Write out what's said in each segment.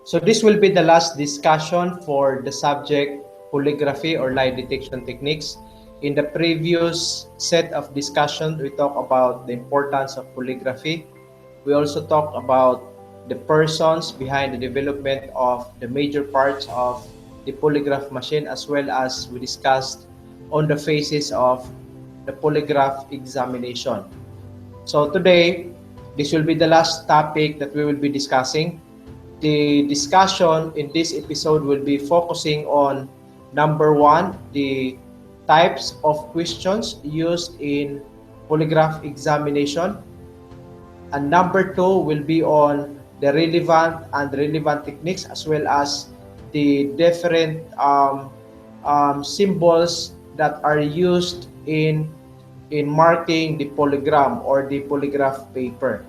So this will be the last discussion for the subject polygraphy or lie detection techniques. In the previous set of discussion, we talked about the importance of polygraphy. We also talked about the persons behind the development of the major parts of the polygraph machine, as well as we discussed on the phases of the polygraph examination. So today, this will be the last topic that we will be discussing. The discussion in this episode will be focusing on number one, the types of questions used in polygraph examination, and number two will be on the relevant and relevant techniques, as well as the different symbols that are used in marking the polygram or the polygraph paper.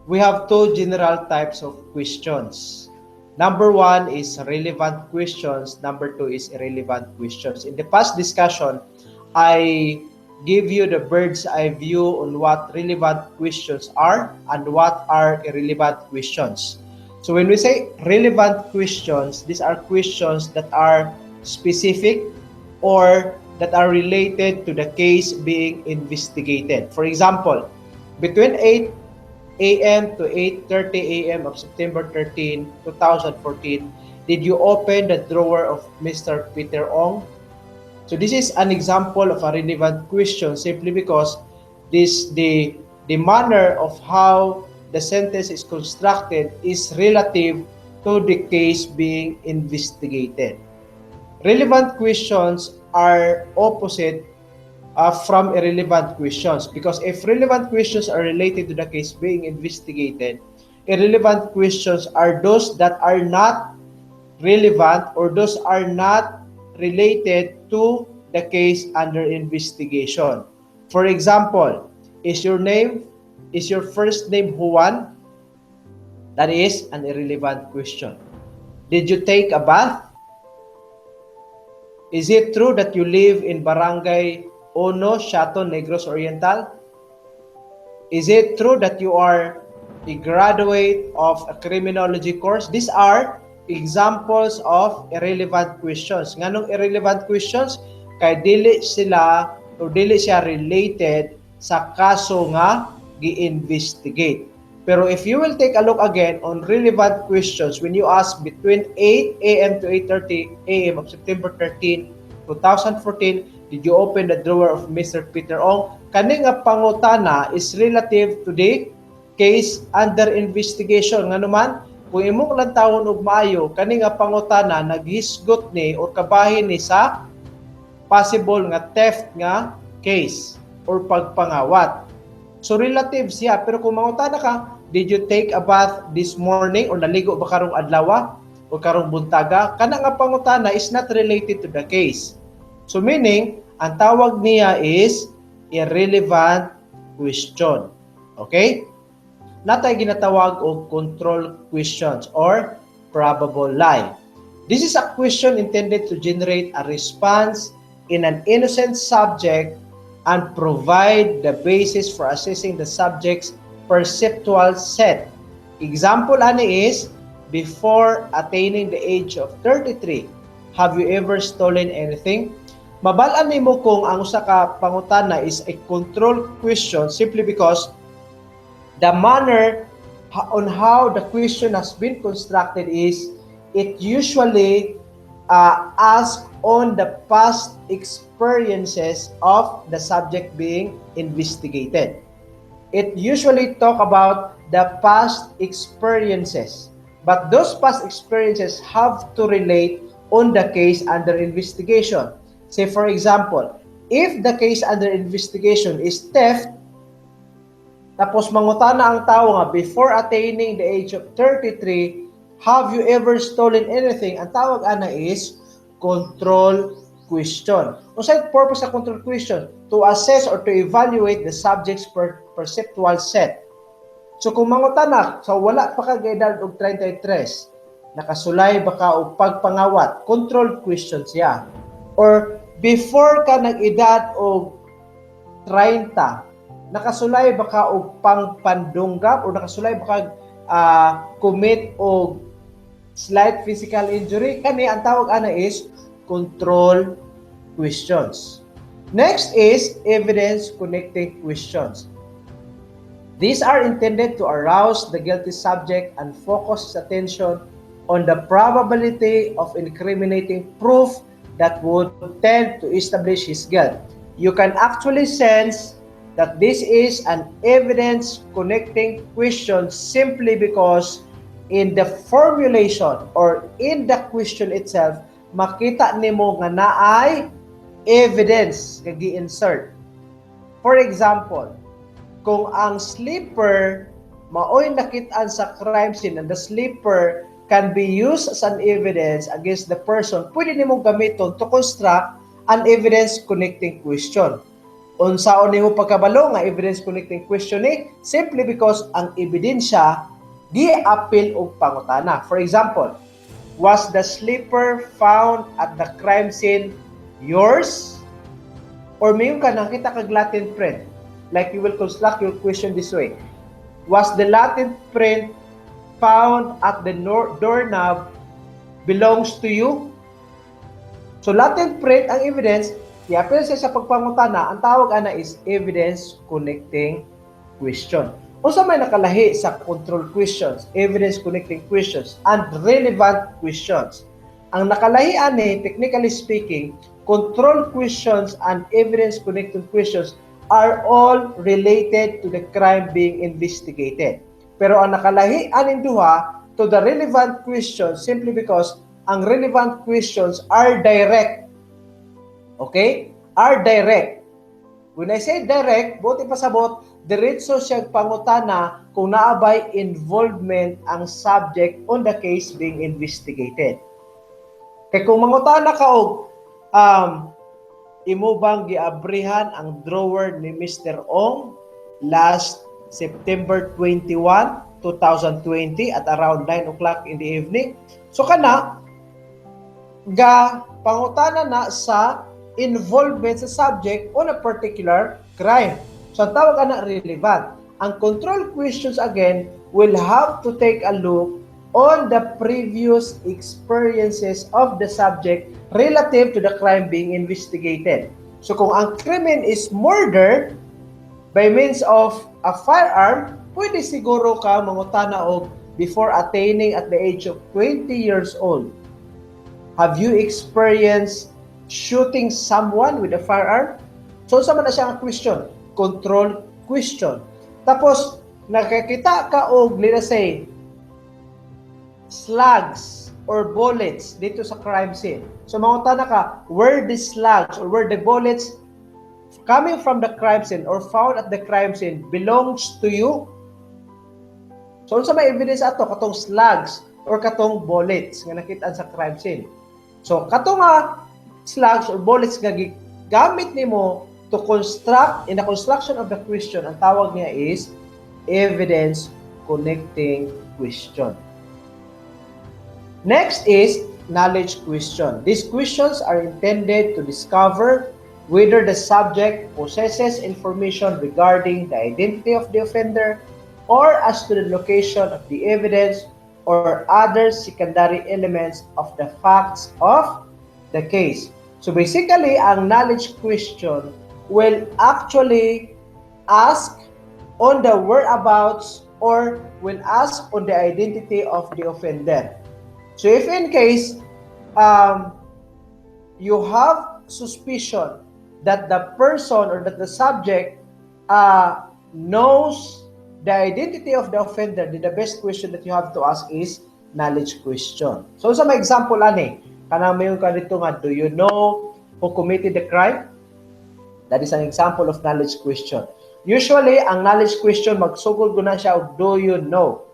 We have two general types of questions. Number one is relevant questions. Number two is irrelevant questions. In the past discussion, I give you the bird's eye view on what relevant questions are and what are irrelevant questions. So when we say relevant questions, these are questions that are specific or that are related to the case being investigated. For example, between 8 a.m. to 8:30 a.m. of September 13, 2014, did you open the drawer of Mr. Peter Ong? So this is an example of a relevant question simply because this the manner of how the sentence is constructed is relative to the case being investigated. Relevant questions are opposite from irrelevant questions, because if relevant questions are related to the case being investigated, irrelevant questions are those that are not relevant or those are not related to the case under investigation. For example, is your first name Juan? That is an irrelevant question. Did you take a bath? Is it true that you live in Barangay Ono, Chateau Negros Oriental? Is it true that you are a graduate of a criminology course? These are examples of irrelevant questions. Nganong irrelevant questions? Kay dili sila o dili siya related sa kaso nga gi-investigate. Pero if you will take a look again on relevant questions, when you ask between 8 a.m. to 8:30 a.m. of September 13, 2014, did you open the drawer of Mr. Peter Ong? Kani nga pangutana is relative to the case under investigation. Nga naman, kung imong lantawon og maayo, kani nga pangutana naghisgot ni o kabahin ni sa possible nga theft nga case or pagpangawat. So relative siya, pero kung mangutana ka, did you take a bath this morning or naligo ba karong adlaw o karong buntaga? Kana nga pangutana is not related to the case. So meaning, ang tawag niya is irrelevant question. Okay? Natay ginatawag og control questions or probable lie. This is a question intended to generate a response in an innocent subject and provide the basis for assessing the subject's perceptual set. Example ani is, before attaining the age of 33, have you ever stolen anything? Mabalaan nimo kung ang usa ka pangutana is a control question simply because the manner on how the question has been constructed is it usually asks on the past experiences of the subject being investigated. It usually talk about the past experiences, but those past experiences have to relate on the case under investigation. Say for example, if the case under investigation is theft, tapos mangutana ang tao nga before attaining the age of 33, have you ever stolen anything? Ang tawag ana is control question. Unsay purpose sa control question? To assess or to evaluate the subject's perceptual set. So kung mangutana, so wala pa ka edad og 33, nakasulay ba ka og pagpangawat? Control question siya. Or before ka nag-edad og 30, nakasulay ba ka og pangpandunggap o nakasulay ba ka commit og slight physical injury, kani ang tawag ana is control questions. Next is evidence connecting questions. These are intended to arouse the guilty subject and focus his attention on the probability of incriminating proof that would tend to establish his guilt. You can actually sense that this is an evidence connecting question simply because in the formulation or in the question itself, makita nimo nga naay evidence nga gi-insert. For example, kung ang sleeper maoy nakitaan sa crime scene and the sleeper can be used as an evidence against the person, pwede nimong gamiton to construct an evidence connecting question. Unsaon nimo pagkabalo nga evidence connecting question ni? Simply because ang ebidensya gi-appeal og pangutana. For example, was the sleeper found at the crime scene yours? Or mayroon ka nakita kag Latin print. Like you will construct your question this way. Was the Latin print found at the doorknob belongs to you? So Latin print ang evidence, i-appeal siya sa pagpangutana, ang tawag ana is evidence connecting question. Unsa may nakalahi sa control questions, evidence connecting questions, and relevant questions. Ang nakalahi ani, technically speaking, control questions and evidence connecting questions are all related to the crime being investigated. Pero ang nakalahi aning duha to the relevant questions simply because ang relevant questions are direct. Okay? Are direct. When I say direct, buti pasabot, diretso siya pangutana kung naabay involvement ang subject on the case being investigated. Kaya kung mangutana ka og imo bang giabrihan ang drawer ni Mr. Ong last September 21, 2020 at around 9 o'clock in the evening? So kana, ga pangutana na sa involvement sa subject on a particular crime. So ang tawag na relevant. Ang control questions again will have to take a look on the previous experiences of the subject relative to the crime being investigated. So kung ang krimen is murder by means of a firearm, pwede siguro ka mangutana og before attaining at the age of 20 years old. Have you experienced shooting someone with a firearm? So sa man na siya ang question, control question. Tapos nakakita ka og let's say slugs or bullets dito sa crime scene. So mangutana ka, were the slugs or were the bullets coming from the crime scene or found at the crime scene belongs to you? So unsa may evidence ato katong slugs or katong bullets nga nakita sa crime scene? So katong slugs or bullets nga gamit nimo to construct in the construction of the question, ang tawag niya is evidence connecting question. Next is knowledge question. These questions are intended to discover whether the subject possesses information regarding the identity of the offender or as to the location of the evidence or other secondary elements of the facts of the case. So basically, ang knowledge question will actually ask on the whereabouts or will ask on the identity of the offender. So if in case you have suspicion that the person or that the subject knows the identity of the offender, then the best question that you have to ask is knowledge question. So sa may example ani, kanang mayon ka dito nga, do you know who committed the crime? That is an example of knowledge question. Usually, ang knowledge question magsugod ko na siya og do you know?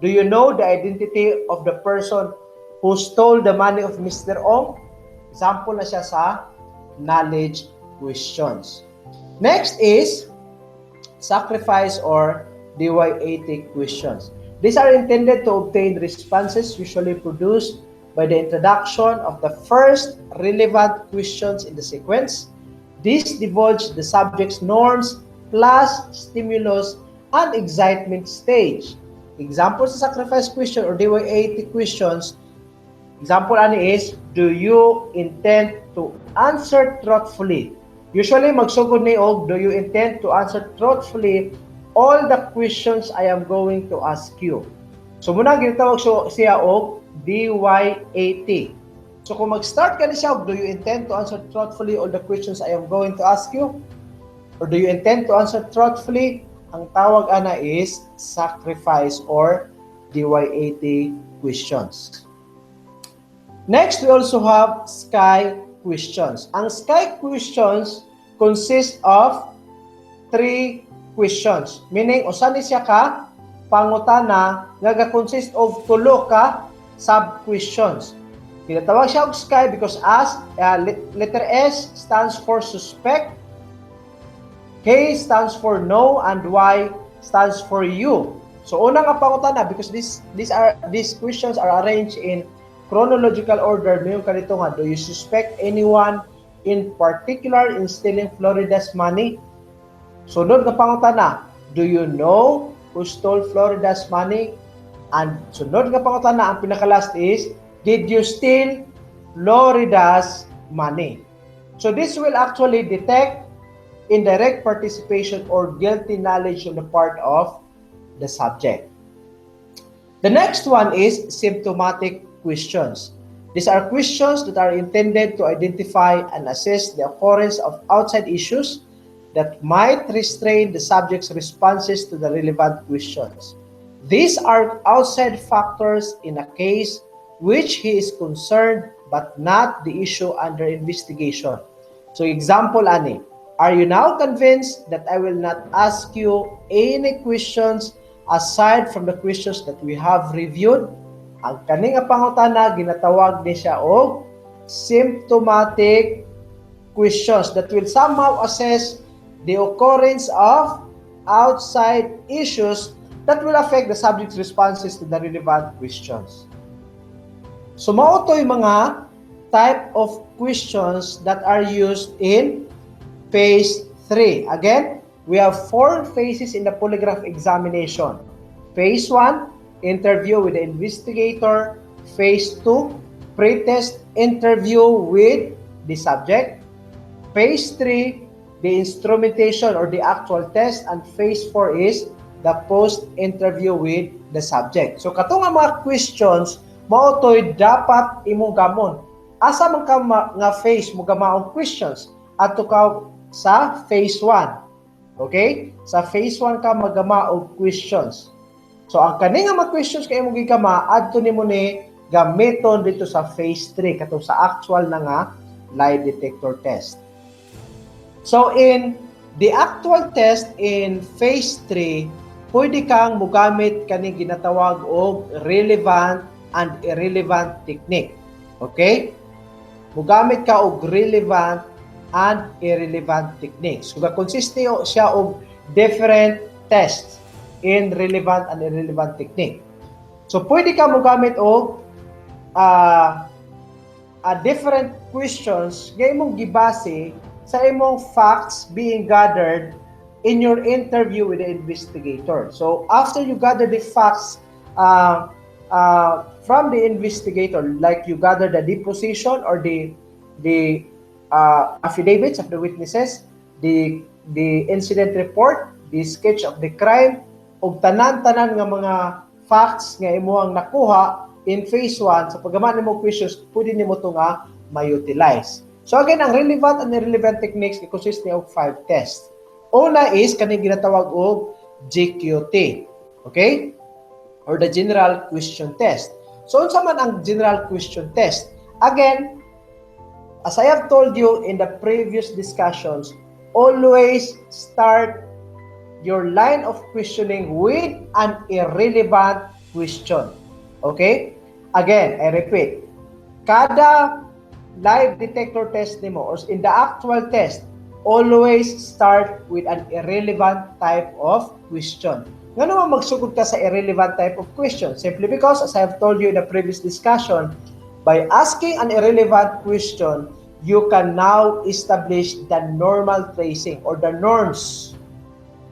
Do you know the identity of the person who stole the money of Mr. Ong? Example na siya sa knowledge questions. Next is sacrifice or DY80 questions. These are intended to obtain responses usually produced by the introduction of the first relevant questions in the sequence. These divulge the subject's norms plus stimulus and excitement stage. Example sa sacrifice question or DY80 questions, example ani is, do you intend to answer truthfully? Usually magsugod ni og, do you intend to answer truthfully all the questions I am going to ask you? So muna ginatawag siya og DY80. So kung mag-start ka ni siya, do you intend to answer truthfully all the questions I am going to ask you? Or do you intend to answer truthfully? Ang tawag ana is sacrifice or DY80 questions. Next, we also have sky questions. Ang sky questions consist of 3 questions. Meaning, usa ni siya ka pangutana nga ga-consist of 3 ka sub-questions. Tinatawag siya og sky because letter S stands for suspect, K stands for no, and Y stands for you. So una nga pangutana, because these questions are arranged in chronological order, mayroon ka dito nga, do you suspect anyone in particular in stealing Florida's money? Sunod nga pangutana, do you know who stole Florida's money? And sunod nga pangutana, ang pinaka-last is, did you steal Florida's money? So this will actually detect indirect participation or guilty knowledge on the part of the subject. The next one is symptomatic questions. These are questions that are intended to identify and assess the occurrence of outside issues that might restrain the subject's responses to the relevant questions. These are outside factors in a case which he is concerned but not the issue under investigation. So example ani, are you now convinced that I will not ask you any questions aside from the questions that we have reviewed? Ang kaning pangutana ginatawag ni siya og symptomatic questions that will somehow assess the occurrence of outside issues that will affect the subject's responses to the relevant questions. So mao toy mga type of questions that are used in phase 3. Again, we have 4 phases in the polygraph examination. Phase 1, interview with the investigator. Phase 2, pre-test interview with the subject. Phase 3, the instrumentation or the actual test. And phase 4 is the post-interview with the subject. So katong mga questions, mao toy dapat imong gamon. Asa man ka nga phase mo gamaong questions? Ato ka sa phase 1. Okay? Sa phase 1 ka magama og questions. So ang kani nga mga questions kay imong gigama adto nimo ni gamiton dito sa phase 3 katong sa actual na nga lie detector test. So in the actual test in phase 3, pwede kang mogamit kani ginatawag og relevant and irrelevant technique. Okay? Mogamit ka og relevant and irrelevant techniques. So consist siya og different tests in relevant and irrelevant technique. So pwede ka mogamit og different questions nga imong gibase sa imong facts being gathered in your interview with the investigator. So after you gather the facts from the investigator, like you gather the deposition or the affidavits of the witnesses, the incident report, the sketch of the crime, ug tanan-tanan nga mga facts nga imo ang nakuha in phase 1 sa paggaman nimo questions, pwede nimo to nga ma-utilize. So again, ang relevant and irrelevant techniques consist of 5 tests. Una is kaning ginatawag og GQT. Okay? Or the general question test. So unsa man ang general question test? Again, as I have told you in the previous discussions, always start your line of questioning with an irrelevant question. Okay? Again, I repeat, kada live detector test nimo or in the actual test, always start with an irrelevant type of question. Nga naman magsugod ka sa irrelevant type of question? Simply because, as I have told you in the previous discussion, by asking an irrelevant question, you can now establish the normal tracing or the norms.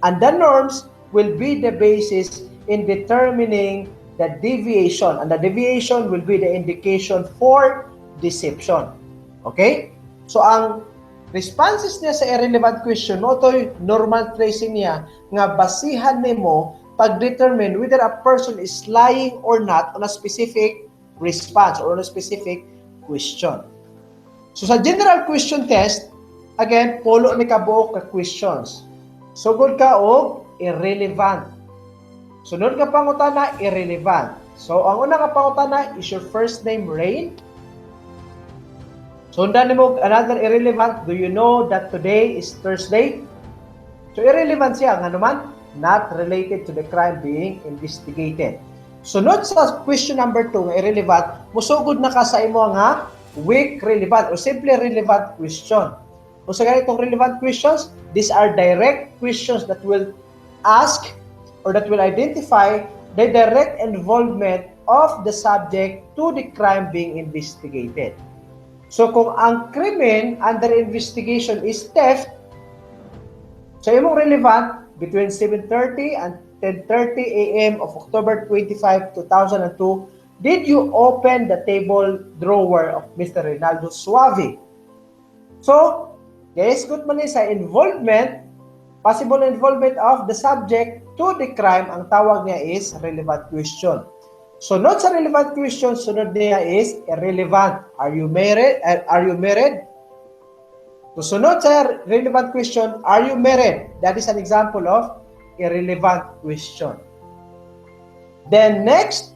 And the norms will be the basis in determining the deviation, and the deviation will be the indication for deception. Okay? So ang responses niya sa irrelevant question, no to'y normal tracing niya nga basihan nimo pag-determine whether a person is lying or not on a specific response or on a specific question. So sa general question test, again, pulo ni kabuok ka questions. Sugod ka og irrelevant. Sunod ka pangutana, irrelevant. So ang una ka pangutana is your first name Rain. Sundan mo another irrelevant, do you know that today is Thursday? So irrelevant siya, nga naman, not related to the crime being investigated. Sunod sa question number 2, irrelevant, musugod na ka sa imo nga weak relevant or simply relevant question. Kung sa ganitong relevant questions, these are direct questions that will ask or that will identify the direct involvement of the subject to the crime being investigated. So kung ang krimen under investigation is theft, so imong relevant between 7:30 and 10:30 a.m. of October 25, 2002, did you open the table drawer of Mr. Rinaldo Suave? So, yes, good man sa involvement, possible involvement of the subject to the crime, ang tawag niya is relevant question. Sunod sa relevant question, sunod niya is irrelevant. Are you married? Are you married? So, sunod sa relevant question, are you married? That is an example of irrelevant question. Then next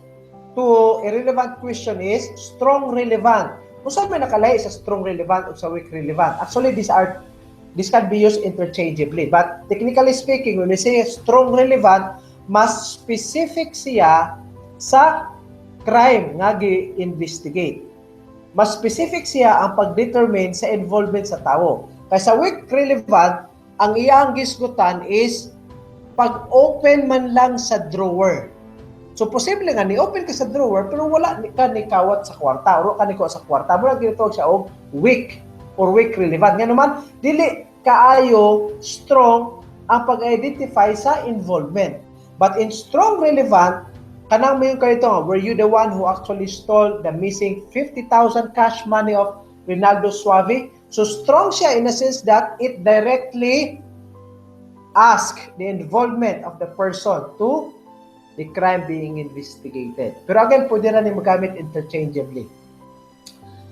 to irrelevant question is strong relevant. Kung saan may nakalay sa strong relevant o sa weak relevant? Actually, this can be used interchangeably. But technically speaking, when we say strong relevant, mas specific siya sa crime nga gi-investigate. Mas specific siya ang pag-determine sa involvement sa tao. Kaya sa weak relevant, ang iyang gisgutan is pag-open man lang sa drawer. So, posible nga, ni-open ka sa drawer, pero wala ka ni kawat sa kwarta, o ka ni kawat sa kwarta. Muna ginatawag siya og weak or weak relevant. Nga naman, dili kaayo strong ang pag-identify sa involvement. But in strong relevant, kanang mo yung kalito nga, were you the one who actually stole the missing 50,000 cash money of Rinaldo Suave? So, strong siya in a sense that it directly ask the involvement of the person to the crime being investigated. Pero again, pwede na ni magamit interchangeably.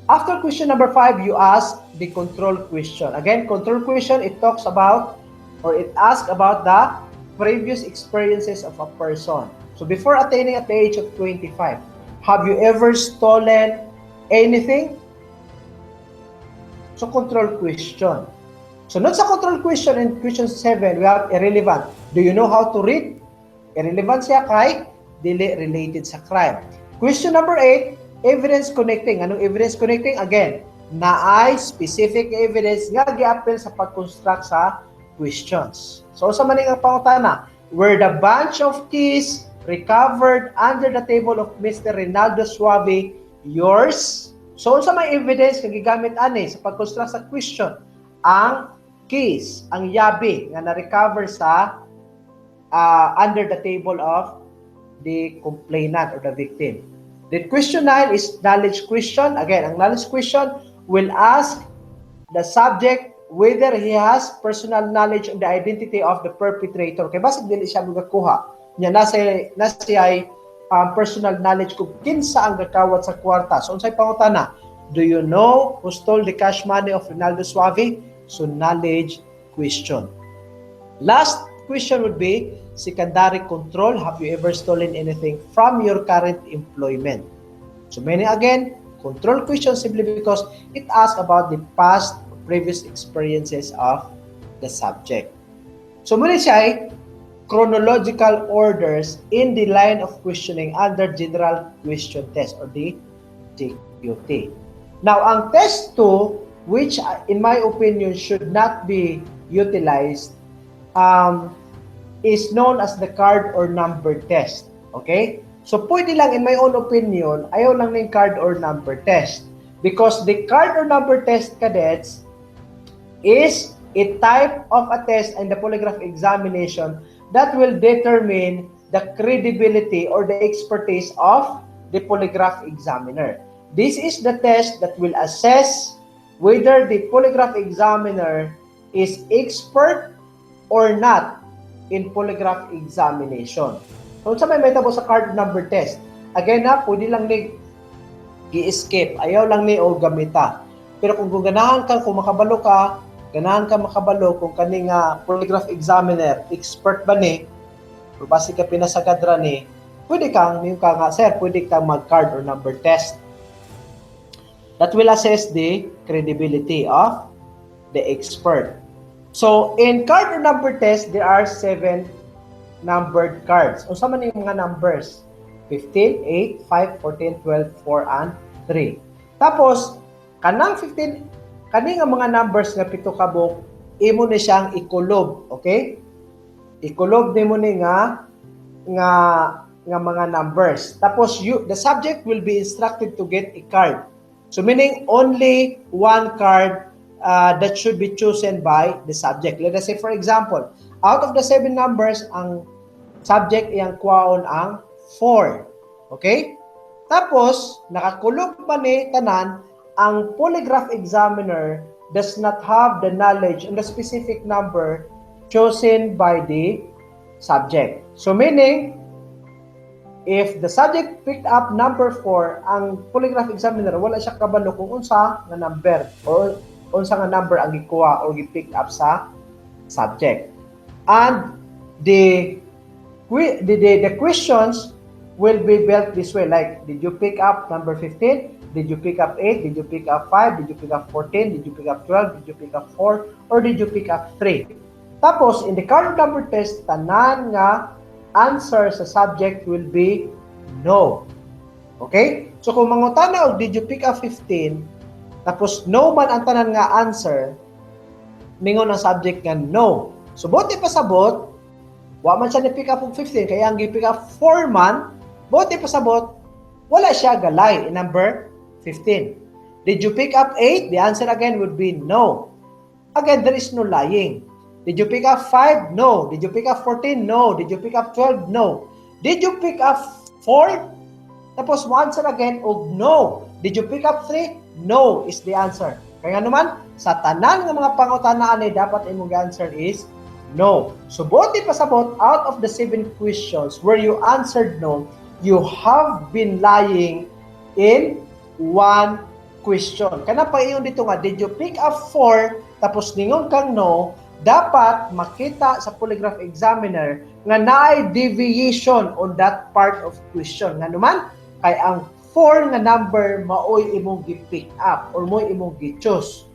After question number 5, you ask the control question. Again, control question, it talks about or it asks about the previous experiences of a person. So before attaining at the age of 25, have you ever stolen anything? So control question. So not sa control question in question 7, we have irrelevant. Do you know how to read? Irrelevant siya kay dili related sa crime. Question number 8, evidence connecting. Anong evidence connecting? Again, naay specific evidence nga gi-appel sa pag-construct sa questions. So sa maning ang pangutana, were the bunch of keys recovered under the table of Mr. Rinaldo Suave yours? So sa may evidence nga gigamit ani sa pag-construct sa question, ang keys, ang yabi nga na-recover sa under the table of the complainant or the victim. The question 9 is knowledge question. Again, ang knowledge question will ask the subject whether he has personal knowledge of the identity of the perpetrator. Kaya basig dili siya magakuha. Nya nasa ay personal knowledge kung kinsa ang gakawat sa kwarta. So unsay pangutana? Do you know who stole the cash money of Rinaldo Suave? So knowledge question. Last question would be secondary control. Have you ever stolen anything from your current employment? So many again, control question simply because it asks about the past or previous experiences of the subject. So muna siya ay chronological orders in the line of questioning under general question test or the GQT. Now, ang test 2, which in my opinion should not be utilized, is known as the card or number test. Okay? So, pwede lang, in my own opinion, ayaw lang ng card or number test. Because the card or number test, cadets, is a type of a test in the polygraph examination that will determine the credibility or the expertise of the polygraph examiner. This is the test that will assess whether the polygraph examiner is expert or not in polygraph examination. So, sa may metabo sa card number test, again na, pwede lang ni i-escape. Ayaw lang ni o gamita. Pero kung ganahan ka, kung makabalo ka, ganahan ka makabalo kung kaning polygraph examiner, expert ba ni, o basi ka pinasagadra ni, pwede kang, yung ka nga, sir, pwede kang mag-card or number test. That will assess the credibility of the expert. So, in card or number test, there are 7 numbered cards. O sama yung mga numbers? 15, 8, 5, 14, 12, 4, and 3. Tapos, kanang 15, kaning mga numbers nga pito kabok, imo ni siyang ikulob, okay? Ikulob nimo ni nga mga numbers. Tapos the subject will be instructed to get a card. So meaning only one card that should be chosen by the subject. Let us say for example, out of the 7 numbers, ang subject iyang kuwaon ang 4. Okay? Tapos, nakakulog pa ni tanan, ang polygraph examiner does not have the knowledge on the specific number chosen by the subject. So meaning, if the subject picked up number 4, ang polygraph examiner wala siya kabalo kung unsa nga number or unsa nga number ang gikuha or gi-pick up sa subject. And the questions will be built this way, like, did you pick up number 15? Did you pick up 8? Did you pick up 5? Did you pick up 14? Did you pick up 12? Did you pick up 4? Or did you pick up 3? Tapos, in the card number test, tanan nga answer sa subject will be no. Okay? So, kung mangutana og did you pick up 15, tapos no man ang tanan nga answer, mingon ang subject nga no. So, buti pasabot, wa man siya ni-pick up og 15, kaya ang gi-pick up 4 man, buti pasabot, wala siya galay in number 15. Did you pick up 8? The answer again would be no. Again, there is no lying. Did you pick up 5? No. Did you pick up 14? No. Did you pick up 12? No. Did you pick up 4? Tapos mo answer again og no. Did you pick up 3? No is the answer. Kaya naman, sa tanan ng mga pangutanaan ay dapat imong answer is no. So, buti pasabot, out of the 7 questions where you answered no, you have been lying in 1 question. Kana pa iyon dito nga, did you pick up 4? Tapos ningon kang no, dapat makita sa polygraph examiner nga naay deviation on that part of question. Nga naman, kay ang 4 nga number maoy imong gi-pick up or mo'y imong gi-choose.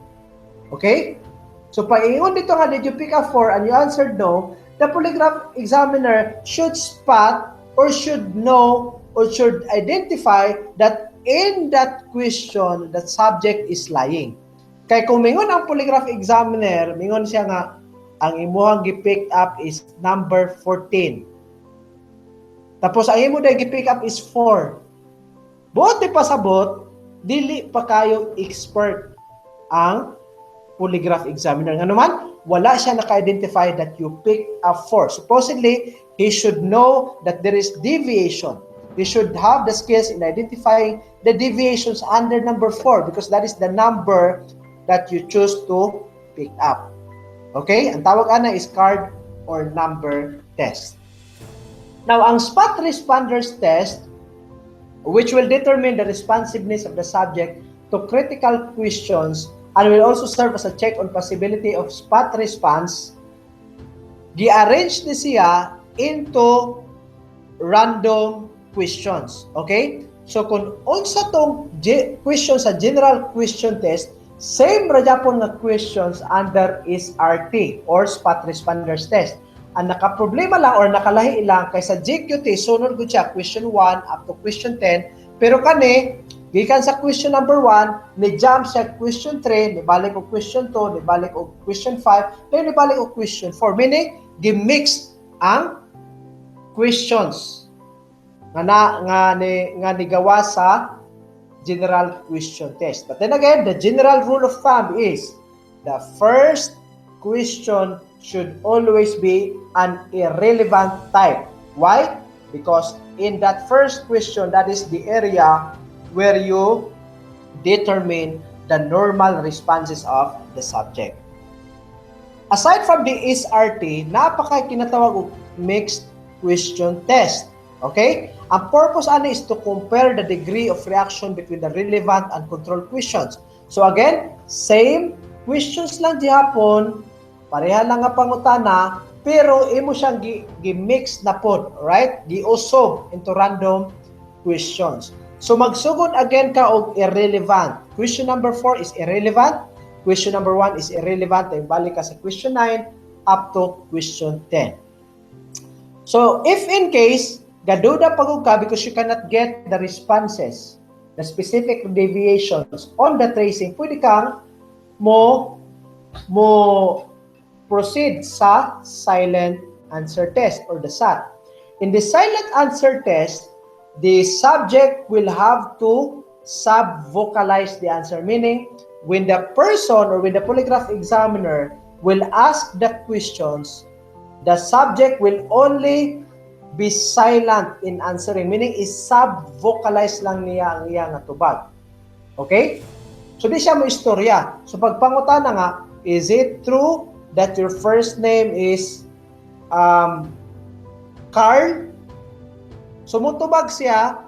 Okay? So, paingon dito nga, did you pick up 4 and you answered no, the polygraph examiner should spot or should know or should identify that in that question, that subject is lying. Kay kung mingon ang polygraph examiner, mingon siya nga, ang imuhang gi-pick up is number 14. Tapos ang imo dahil gi-pick up is 4. Buti pasabot, dili pa kayo expert ang polygraph examiner. Nga naman, wala siya naka-identify that you pick up 4. Supposedly, he should know that there is deviation. He should have the skills in identifying the deviations under number 4 because that is the number that you choose to pick up. Okay? Ang tawag ana is card or number test. Now, ang spot responders test, which will determine the responsiveness of the subject to critical questions and will also serve as a check on possibility of spot response, gi-arrange ni siya into random questions. Okay? So, kung unsa tong question sa general question test, same ra gyapon nga questions under SRT or spot responders test. Ang nakaproblema lang or nakalahi lang kay sa GQT, sunod gud siya question 1 up to question 10, pero kani gikan sa question number 1, ni jump siya question 3, ni balik og question 2, ni balik og question 5, then ni balik og question 4, meaning gi-mix ang questions nga nigawa sa general question test. But then again, the general rule of thumb is the first question should always be an irrelevant type. Why? Because in that first question, that is the area where you determine the normal responses of the subject. Aside from the SRT, napaka kinatawag og mixed question test. Okay? Ang purpose ani is to compare the degree of reaction between the relevant and control questions. So again, same questions lang gihapon, pareha lang nga pangutana, pero imo siyang gi-mix na pod, right? Gi-usog into random questions. So magsugod again ka og irrelevant. Question number 4 is irrelevant. Question number 1 is irrelevant. Then balik ka sa question 9 up to question 10. So if in case gaduda pagod ka because you cannot get the responses, the specific deviations on the tracing, pwede kang mo proceed sa silent answer test or the SAT. In the silent answer test, the subject will have to sub-vocalize the answer, meaning when the person or when the polygraph examiner will ask the questions, the subject will only be silent in answering, meaning is sub-vocalize lang niya ang iyang tubag. Okay? So di siya mo istorya. So pagpangutana nga, is it true that your first name is Carl? So mutubag siya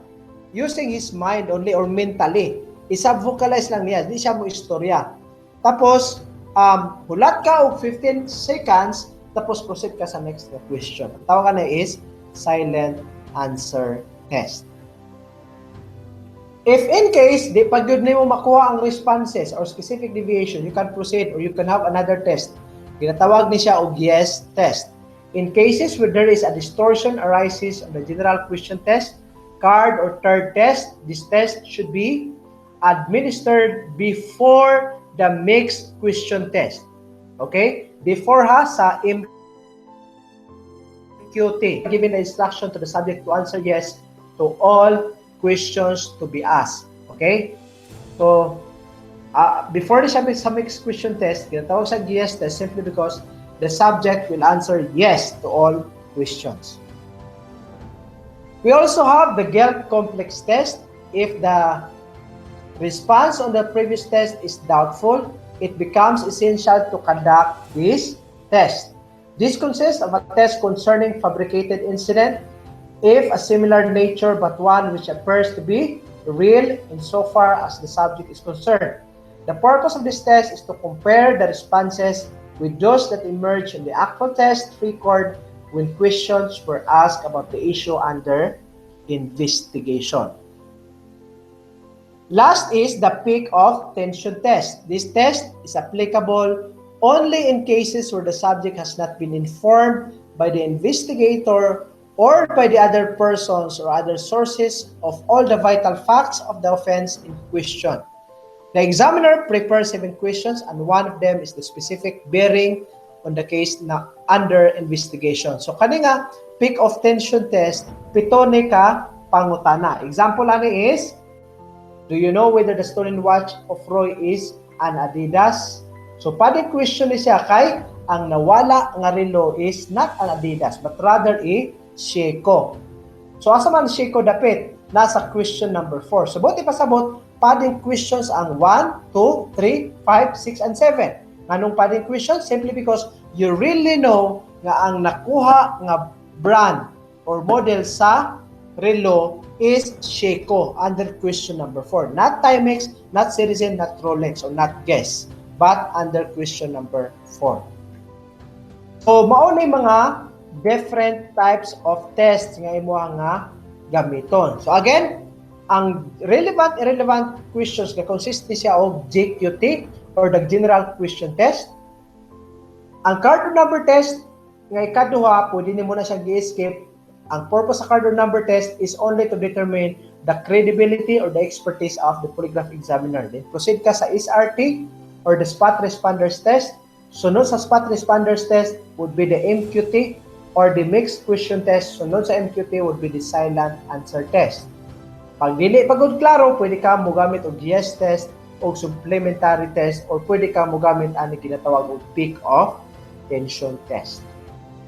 using his mind only or mentally. Isab-vocalize lang niya, di siya mo istorya. Tapos, hulat ka og 15 seconds, tapos proceed ka sa next question. Ang tawag na is silent answer test. If in case, di pag yun mo makuha ang responses or specific deviation, you can proceed or you can have another test. Ginatawag ni siya og yes test. In cases where there is a distortion arises on the general question test, card or third test, this test should be administered before the mixed question test. Okay? Before sa MQT, giving the instruction to the subject to answer yes to all questions to be asked. Okay? So, before the subject sa mixed question test, ginatawag sa yes test simply because the subject will answer yes to all questions. We also have the Gelt complex test. If the response on the previous test is doubtful, it becomes essential to conduct this test. This consists of a test concerning fabricated incident if a similar nature but one which appears to be real insofar as the subject is concerned. The purpose of this test is to compare the responses with those that emerge in the actual test record when questions were asked about the issue under investigation. Last is the peak of tension test. This test is applicable only in cases where the subject has not been informed by the investigator or by the other persons or other sources of all the vital facts of the offense in question. The examiner prepares 7 questions and one of them is the specific bearing on the case na under investigation. So kani nga peak of tension test, pito ni ka pangutana. Example ani is, do you know whether the stolen watch of Roy is an Adidas? So pwede question ni siya kay ang nawala nga relo is not an Adidas but rather a Seiko. So asa man Seiko dapit? Nasa question number 4. So buti pasabot, pwedeng questions ang 1, 2, 3, 5, 6, and 7. Anong pwedeng questions? Simply because you really know nga ang nakuha nga brand or model sa relo is Seiko under question number 4. Not Timex, not Citizen, not Rolex, or not Guess, but under question number 4. So, mao ni mga different types of tests nga imo nga gamiton. So, again, ang relevant, irrelevant questions nga consist siya og GQT or the General Question Test. Ang card number test nga ikaduha, pwede nimo na siya gi-skip. Ang purpose sa card number test is only to determine the credibility or the expertise of the polygraph examiner. Then proceed ka sa SRT or the spot responders test. Sunod sa spot responders test would be the MQT or the mixed question test. Sunod sa MQT would be the silent answer test. Pag dili pagod klaro, pwede ka mogamit og yes test o supplementary test or pwede ka mogamit ani ginatawag og peak of tension test.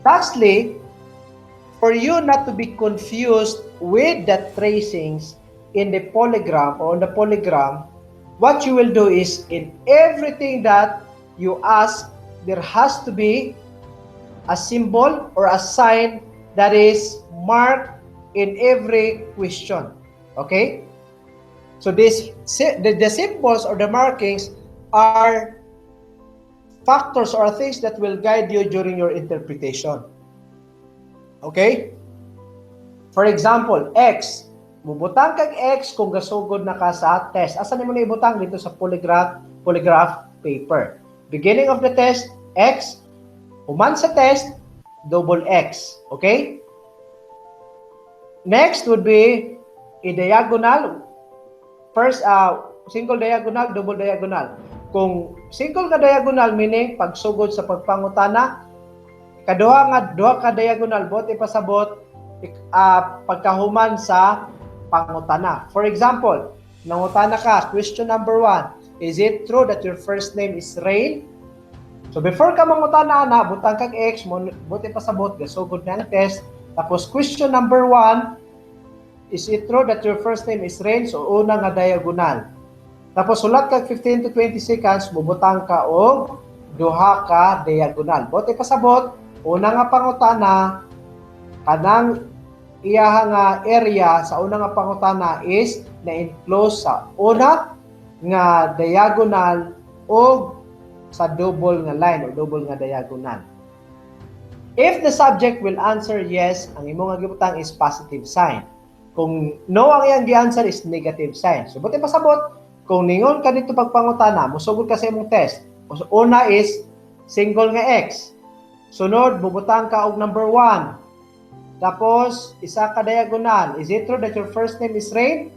Lastly, for you not to be confused with the tracings in the polygram or on the polygram, what you will do is in everything that you ask, there has to be a symbol or a sign that is marked in every question. Okay? So the symbols or the markings are factors or things that will guide you during your interpretation. Okay? For example, X. Bubutang kag X kung gasugod na ka sa test. Asa nimo na ibutang dito sa polygraph paper. Beginning of the test, X. Human sa test, double X. Okay? Next would be a diagonal. First, single diagonal, double diagonal. Kung single ka diagonal, meaning pagsugod sa pagpangutana, duha ka diagonal, bot ipasabot pagkahuman sa pangutana. For example, nangutana ka, question number 1, is it true that your first name is Rain? So before ka mangutana na, butang kag X, bot ipasabot, gasugod na ang test. Tapos question number 1, is it true that your first name is Rain? So una nga diagonal. Tapos sulat kag 15 to 20 seconds, bubutang ka og duha ka diagonal. Bot ipasabot, una nga pangutana, kanang iyaha nga area sa una nga pangutana is na-enclose sa una nga diagonal o sa double nga line o double nga diagonal. If the subject will answer yes, ang imong nga gibutang is positive sign. Kung no ang iyang gi-answer is negative sign. So buti pasabot, kung ningon ka dito pagpangutana, musugod ka sa imong test. Una is single nga X. Sunod, bubutang ka og number 1. Tapos, isa ka diagonal. Is it true that your first name is Rain?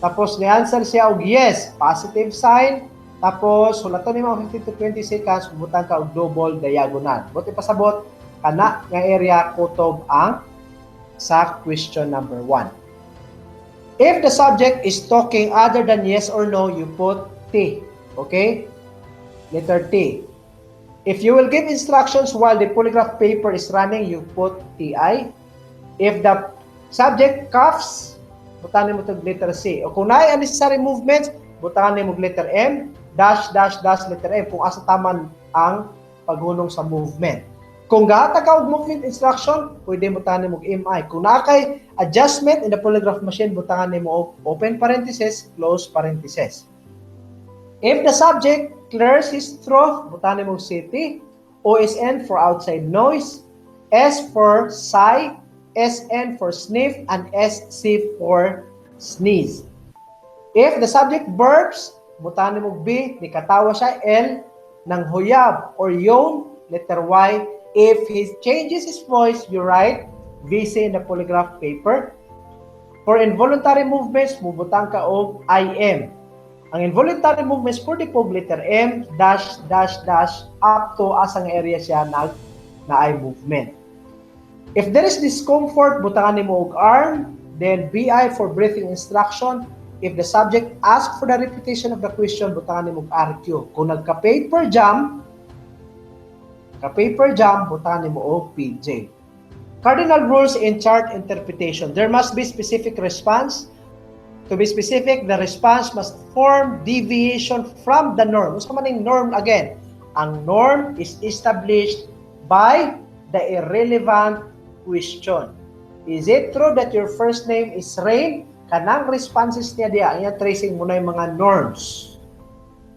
Tapos, ni-answer siya og yes, positive sign. Tapos, hulaton ni mga 15 to 20 seconds, bubutang ka og double diagonal. Buti pasabot, kana nga area kutob ang sa question number 1. If the subject is talking other than yes or no, you put T. Okay? Letter T. If you will give instructions while the polygraph paper is running, you put TI. If the subject coughs, butanin mo itong letter C. O kung na unnecessary movements, butanin mo letter M, dash, dash, dash, letter M, kung asa taman ang paghunong sa movement. Kung gahatag ka og movement instruction, pwede butanin mo MI. Kung nakay adjustment in the polygraph machine, butanin mo open parenthesis, close parenthesis. If the subject clears his throat, butanin mo CT, OSN for outside noise, S for sigh, SN for sniff, and SC for sneeze. If the subject burps, butanin mo B, nikatawa siya, L, ng huyab or yawn, letter Y. If he changes his voice, you write VC in the polygraph paper. For involuntary movements, bubutang ka og IM. Ang involuntary movements for the pog letter M, dash, dash, dash, up to asang area siya na I movement. If there is discomfort, butangan mo og arm, then BI for breathing instruction. If the subject asks for the repetition of the question, butangan mo og RQ. Kung nagka-paper jam, butangan mo og PJ. Cardinal rules in chart interpretation. There must be specific response. To be specific, the response must form deviation from the norm. Gusto maning norm again. Ang norm is established by the irrelevant question. Is it true that your first name is Rain? Kanang responses niya diya, ang tracing mo na yung mga norms.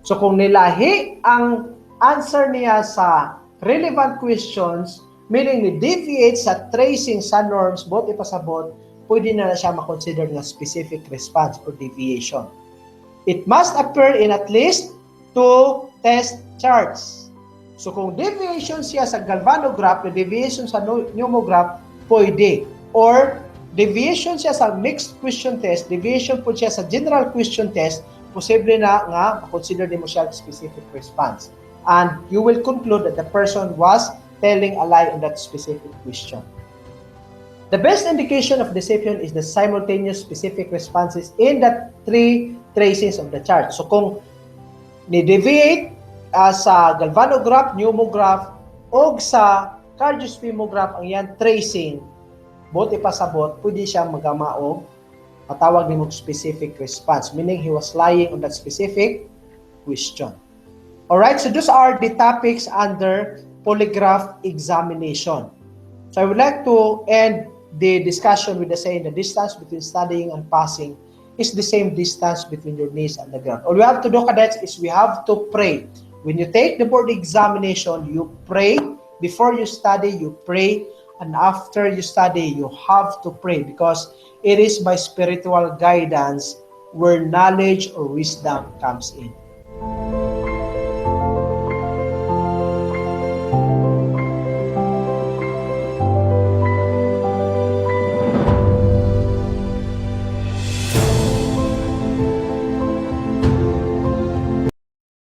So kung nilahi ang answer niya sa relevant questions, meaning ni deviate sa tracing sa norms, both ipasabot, pwede na siya makonsider na specific response or deviation. It must appear in at least 2 test charts. So kung deviation siya sa galvanograph, deviation sa pneumograph, pwede. Or deviation siya sa mixed question test, deviation po siya sa general question test, posible na nga makonsider din mo siya specific response. And you will conclude that the person was telling a lie on that specific question. The best indication of deception is the simultaneous specific responses in the 3 tracings of the chart. So kung ni-deviate sa galvanograph, pneumograph, o sa cardiosphemograph ang yan tracing, both ipasabot, pwede siya magamaog, matawag ni mo specific response, meaning he was lying on that specific question. Alright, so those are the topics under polygraph examination. So I would like to end the discussion with the saying the distance between studying and passing is the same distance between your knees and the ground. All we have to do, cadets, is we have to pray. When you take the board examination, you pray. Before you study, you pray. And after you study, you have to pray because it is by spiritual guidance where knowledge or wisdom comes in.